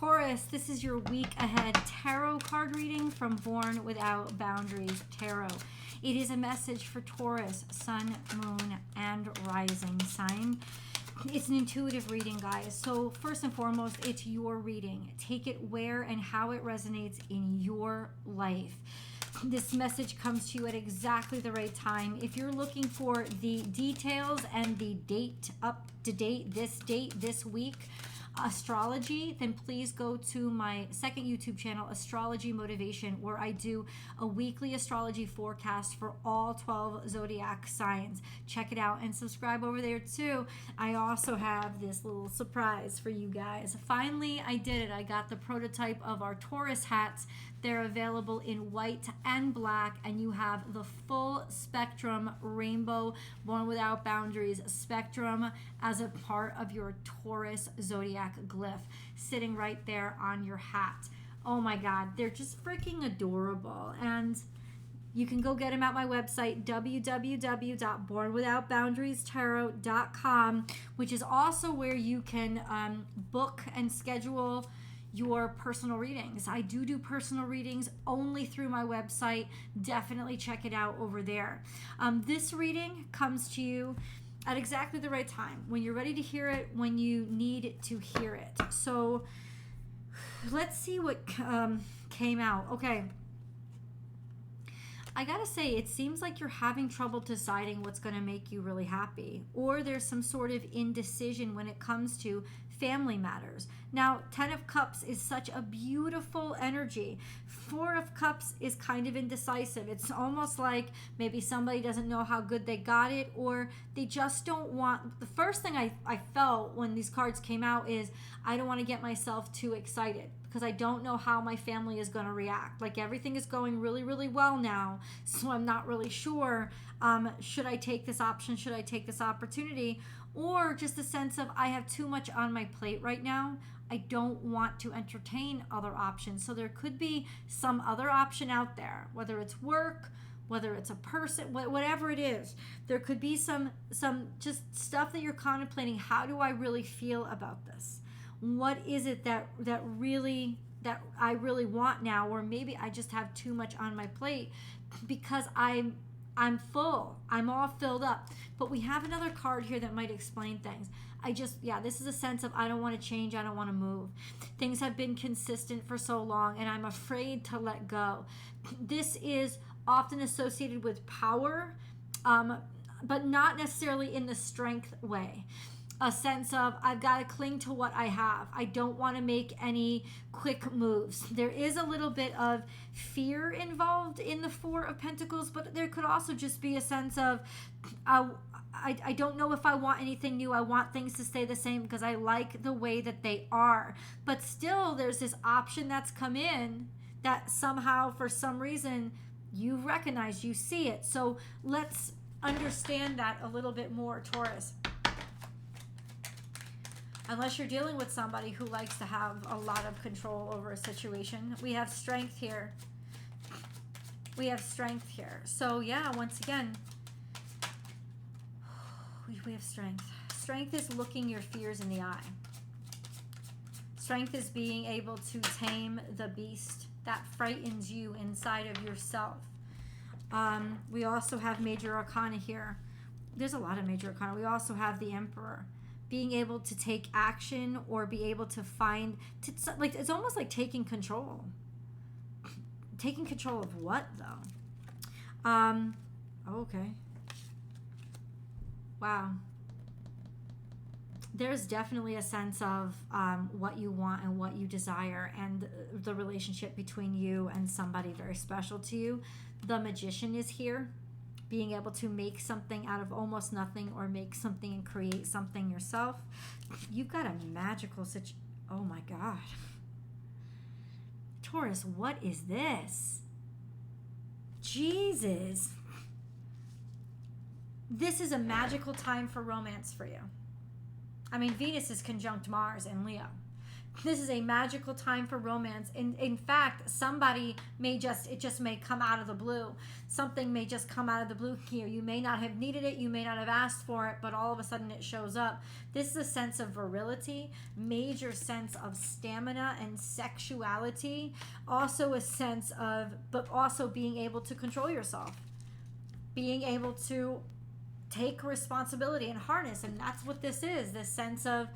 Taurus, this is your week ahead tarot card reading from Born Without Boundaries Tarot. It is a message for Taurus, sun, moon, and rising sign. It's an intuitive reading, guys. So first and foremost, it's your reading. Take it where and how it resonates in your life. This message comes to you at exactly the right time. If you're looking for the details and the date, up to date, this week, astrology, then please go to my second YouTube channel, Astrology Motivation, where I do a weekly astrology forecast for all 12 zodiac signs. Check it out and subscribe over there too. I also have this little surprise for you guys. Finally, I did it. I got the prototype of our Taurus hats. They're available in white and black, and you have the full spectrum rainbow Born Without Boundaries spectrum as a part of your Taurus zodiac glyph sitting right there on your hat. Oh my God, they're just freaking adorable. And you can go get them at my website, www.bornwithoutboundariestarot.com, which is also where you can book and schedule your personal readings. I do personal readings only through my website. Definitely check it out over there. This reading comes to you at exactly the right time, when you're ready to hear it, when you need to hear it. So let's see what came out. Okay. I gotta say, it seems like you're having trouble deciding what's going to make you really happy, or there's some sort of indecision when it comes to family matters. Now, 10 of Cups is such a beautiful energy. 4 of Cups is kind of indecisive. It's almost like maybe somebody doesn't know how good they got it, or they just don't want. The first thing I felt when these cards came out is I don't want to get myself too excited, because I don't know how my family is going to react. Like, everything is going really, really well now, so I'm not really sure. Should I take this option? Should I take this opportunity? Or just a sense of, I have too much on my plate right now. I don't want to entertain other options. So there could be some other option out there, whether it's work, whether it's a person, whatever it is. There could be some just stuff that you're contemplating. How do I really feel about this? What is it that I really want now? Or maybe I just have too much on my plate because I'm full. I'm all filled up. But we have another card here that might explain things. This is a sense of, I don't want to change. I don't want to move. Things have been consistent for so long, and I'm afraid to let go. This is often associated with power, but not necessarily in the strength way. A sense of, I've got to cling to what I have. I don't want to make any quick moves. There is a little bit of fear involved in the 4 of Pentacles, but there could also just be a sense of, I don't know if I want anything new. I want things to stay the same because I like the way that they are. But still, there's this option that's come in that somehow, for some reason, you recognize, you see it. So let's understand that a little bit more, Taurus. Unless you're dealing with somebody who likes to have a lot of control over a situation. We have strength here. We have strength here. So yeah, once again, we have strength. Strength is looking your fears in the eye. Strength is being able to tame the beast that frightens you inside of yourself. We also have Major Arcana here. There's a lot of Major Arcana. We also have the Emperor. Being able to take action, or be able to find, like, it's almost like taking control. Taking control of what, though? Okay. Wow. There's definitely a sense of what you want and what you desire, and the relationship between you and somebody very special to you. The Magician is here. Being able to make something out of almost nothing, or make something and create something yourself. You've got a magical situation. Oh my God. Taurus, what is this? Jesus. This is a magical time for romance for you. I mean, Venus is conjunct Mars and Leo. This is a magical time for romance. In fact, somebody may it may come out of the blue. Something may just come out of the blue here. You may not have needed it. You may not have asked for it, but all of a sudden it shows up. This is a sense of virility, major sense of stamina and sexuality. Also a sense of, but also being able to control yourself. Being able to take responsibility and harness. And that's what this is. This sense of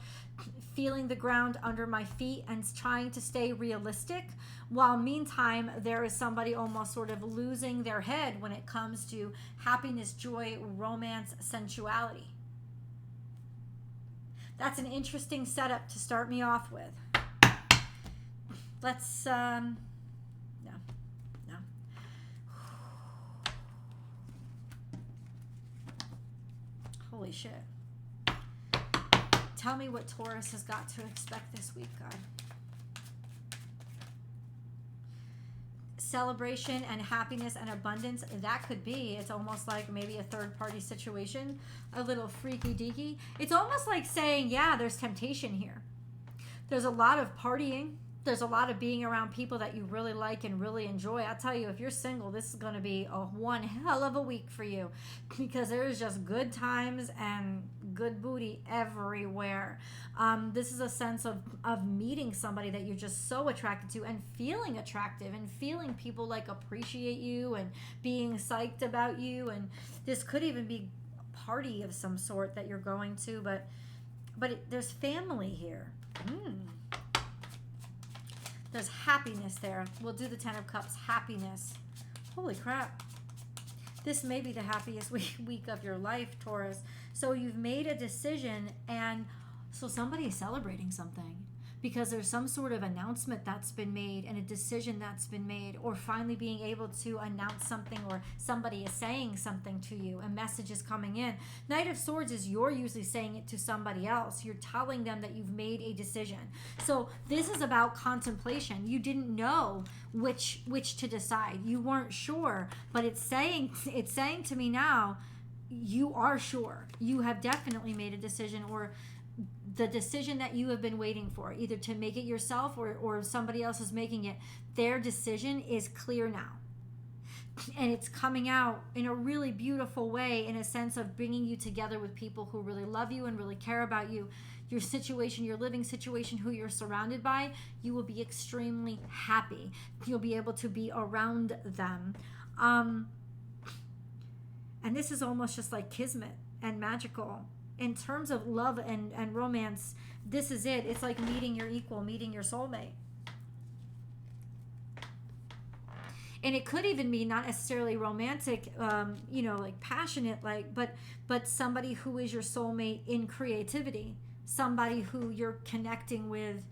feeling the ground under my feet and trying to stay realistic, while meantime there is somebody almost sort of losing their head when it comes to happiness, joy, romance, sensuality. That's an interesting setup to start me off with. Let's no. Holy shit. Tell me what Taurus has got to expect this week, God. Celebration and happiness and abundance, that could be. It's almost like maybe a third-party situation, a little freaky-deaky. It's almost like saying, yeah, there's temptation here. There's a lot of partying. There's a lot of being around people that you really like and really enjoy. I'll tell you, if you're single, this is going to be one hell of a week for you, because there's just good times and good booty everywhere. This is a sense of meeting somebody that you're just so attracted to and feeling attractive and feeling people like appreciate you and being psyched about you. And this could even be a party of some sort that you're going to, but there's family here. There's happiness there. We'll do the 10 of Cups. Happiness. Holy crap. This may be the happiest week of your life, Taurus. So you've made a decision, and so somebody is celebrating something because there's some sort of announcement that's been made and a decision that's been made, or finally being able to announce something, or somebody is saying something to you. A message is coming in. Knight of Swords is you're usually saying it to somebody else. You're telling them that you've made a decision. So this is about contemplation. You didn't know which to decide. You weren't sure, but it's saying to me now, you are sure. You have definitely made a decision, or the decision that you have been waiting for, either to make it yourself or somebody else is making it. Their decision is clear now. And it's coming out in a really beautiful way, in a sense of bringing you together with people who really love you and really care about you. Your situation, your living situation, who you're surrounded by, you will be extremely happy. You'll be able to be around them. And this is almost just like kismet and magical. In terms of love and romance, this is it. It's like meeting your equal, meeting your soulmate. And it could even be not necessarily romantic, like passionate, but somebody who is your soulmate in creativity, somebody who you're connecting with,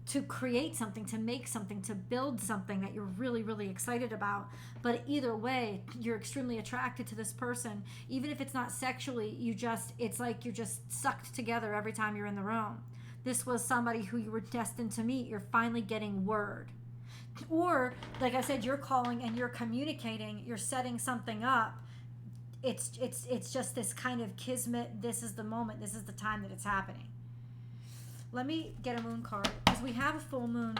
to create something, to make something, to build something that you're really, really excited about. But either way, you're extremely attracted to this person. Even if it's not sexually, it's like you're just sucked together every time you're in the room. This was somebody who you were destined to meet. You're finally getting word. Or, like I said, you're calling and you're communicating, you're setting something up. It's just this kind of kismet. This is the moment. This is the time that it's happening. Let me get a moon card, because we have a full moon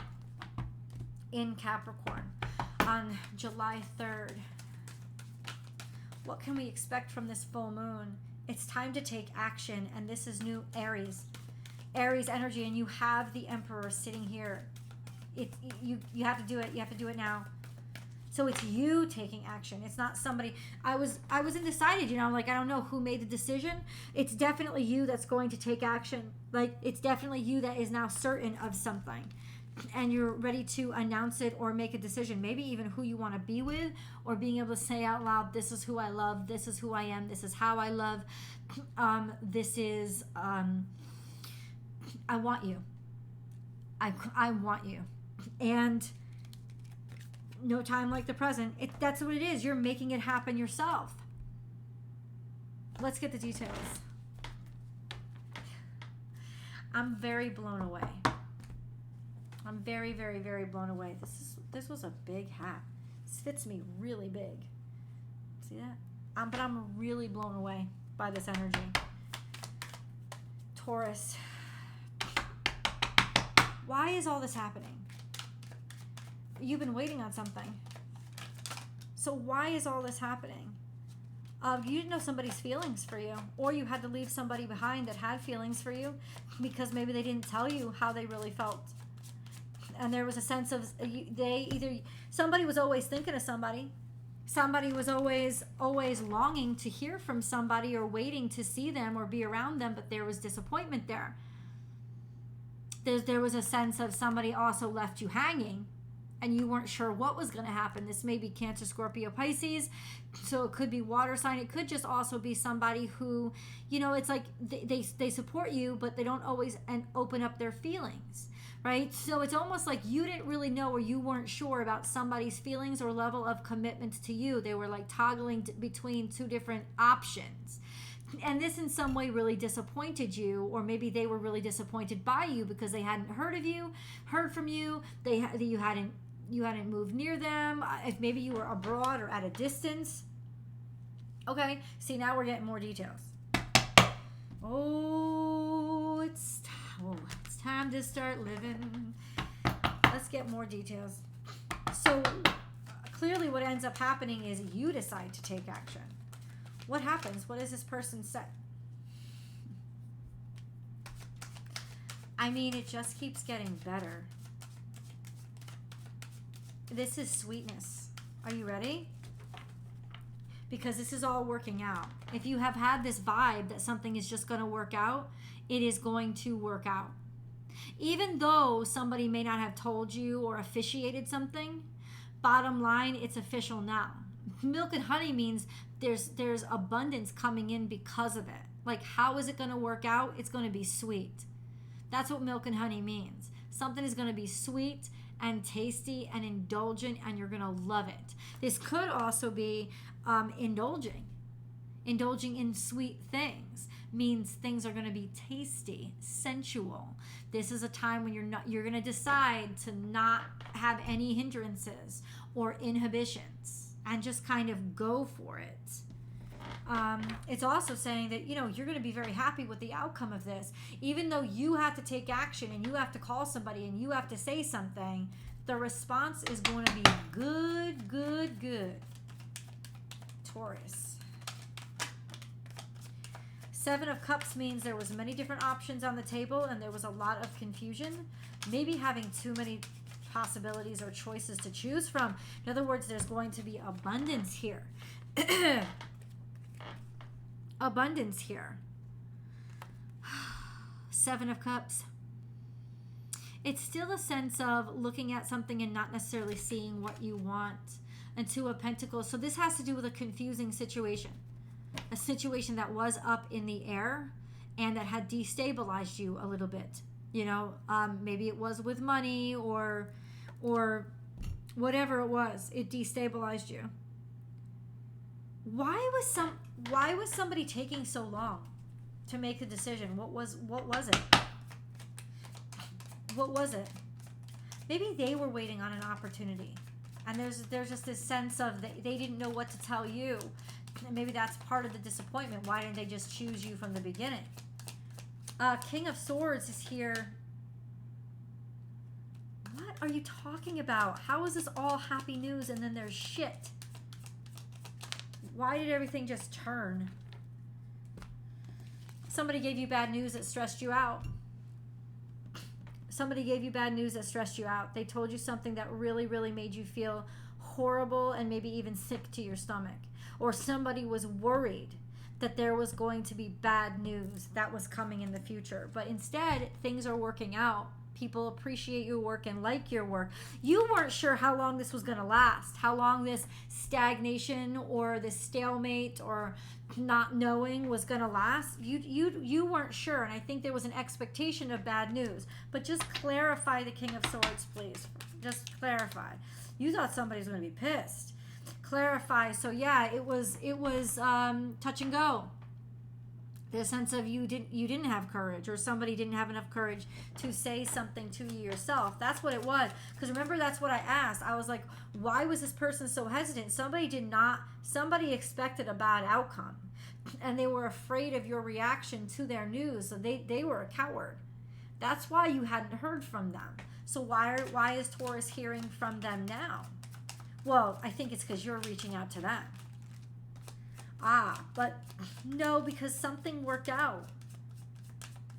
in Capricorn on July 3rd. What can we expect from this full moon? It's time to take action, and this is new Aries energy, and you have the Emperor sitting here. You have to do it. You have to do it now. So it's you taking action. It's not somebody. I was undecided, like, I don't know who made the decision. It's definitely you that's going to take action. Like, it's definitely you that is now certain of something, and you're ready to announce it or make a decision. Maybe even who you want to be with, or being able to say out loud, this is who I love. This is who I am. This is how I love. This is, I want you. I want you. And no time like the present. That's what it is. You're making it happen yourself. Let's get the details. I'm very blown away. I'm very, very, very blown away. This was a big hat. This fits me really big. See that? But I'm really blown away by this energy. Taurus. Why is all this happening? You've been waiting on something. So why is all this happening? You didn't know somebody's feelings for you, or you had to leave somebody behind that had feelings for you because maybe they didn't tell you how they really felt. And there was a sense of somebody was always thinking of somebody. Somebody was always longing to hear from somebody or waiting to see them or be around them, but there was disappointment there. There was a sense of somebody also left you hanging and you weren't sure what was going to happen. This may be Cancer, Scorpio, Pisces, so it could be water sign. It could just also be somebody who, it's like they support you, but they don't always open up their feelings, right? So it's almost like you didn't really know or you weren't sure about somebody's feelings or level of commitment to you. They were like toggling between two different options. And this in some way really disappointed you, or maybe they were really disappointed by you because they hadn't heard from you. You hadn't moved near them. If maybe you were abroad or at a distance. Okay, see, now we're getting more details. It's time to start living. Let's get more details. So clearly what ends up happening is you decide to take action. What happens? What does this person say? I mean, it just keeps getting better. This is sweetness. Are you ready? Because this is all working out. If you have had this vibe that something is just going to work out, it is going to work out. Even though somebody may not have told you or officiated something, bottom line, it's official now. Milk and honey means there's abundance coming in because of it. Like, how is it going to work out? It's going to be sweet. That's what milk and honey means. Something is going to be sweet and tasty and indulgent, and you're going to love it. This could also be indulging in sweet things. Means things are going to be tasty, sensual. This is a time when you're going to decide to not have any hindrances or inhibitions and just kind of go for it. It's also saying that, you're going to be very happy with the outcome of this. Even though you have to take action and you have to call somebody and you have to say something, the response is going to be good, good, good. Taurus. 7 of Cups means there was many different options on the table and there was a lot of confusion. Maybe having too many possibilities or choices to choose from. In other words, there's going to be abundance here. Abundance here. 7 of Cups. It's still a sense of looking at something and not necessarily seeing what you want. And 2 of Pentacles. So this has to do with a confusing situation. A situation that was up in the air and that had destabilized you a little bit. Maybe it was with money or whatever it was. It destabilized you. Why was somebody taking so long to make a decision? What was it? What was it? Maybe they were waiting on an opportunity. And there's just this sense of they didn't know what to tell you. And maybe that's part of the disappointment. Why didn't they just choose you from the beginning? King of Swords is here. What are you talking about? How is this all happy news and then there's shit? Why did everything just turn? Somebody gave you bad news that stressed you out. Somebody gave you bad news that stressed you out. They told you something that really, really made you feel horrible and maybe even sick to your stomach. Or somebody was worried that there was going to be bad news that was coming in the future. But instead, things are working out. People appreciate your work and like your work. You weren't sure how long this was going to last, how long this stagnation or this stalemate or not knowing was going to last. You weren't sure, and I think there was an expectation of bad news. But just clarify the King of Swords, please. Just clarify. You thought somebody was going to be pissed. Clarify. So yeah, it was touch and go. The sense of you didn't have courage, or somebody didn't have enough courage to say something to you yourself. That's what it was. Because remember, that's what I asked. I was like, why was this person so hesitant? Somebody expected a bad outcome. and they were afraid of your reaction to their news. So they were a coward. That's why you hadn't heard from them. So why is Taurus hearing from them now? Well, I think it's because you're reaching out to them. But no, because something worked out.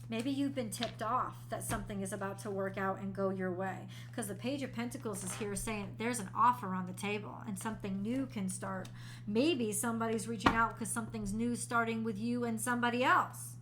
Maybe you've been tipped off that something is about to work out and go your way. Because the Page of Pentacles is here saying there's an offer on the table and something new can start. Maybe somebody's reaching out because something's new starting with you and somebody else.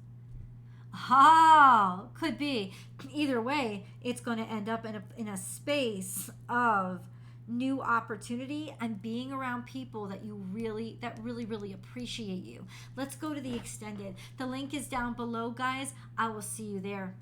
Could be. Either way, it's going to end up in a space of new opportunity and being around people that really appreciate you. Let's go to the extended. The link is down below, guys. I will see you there.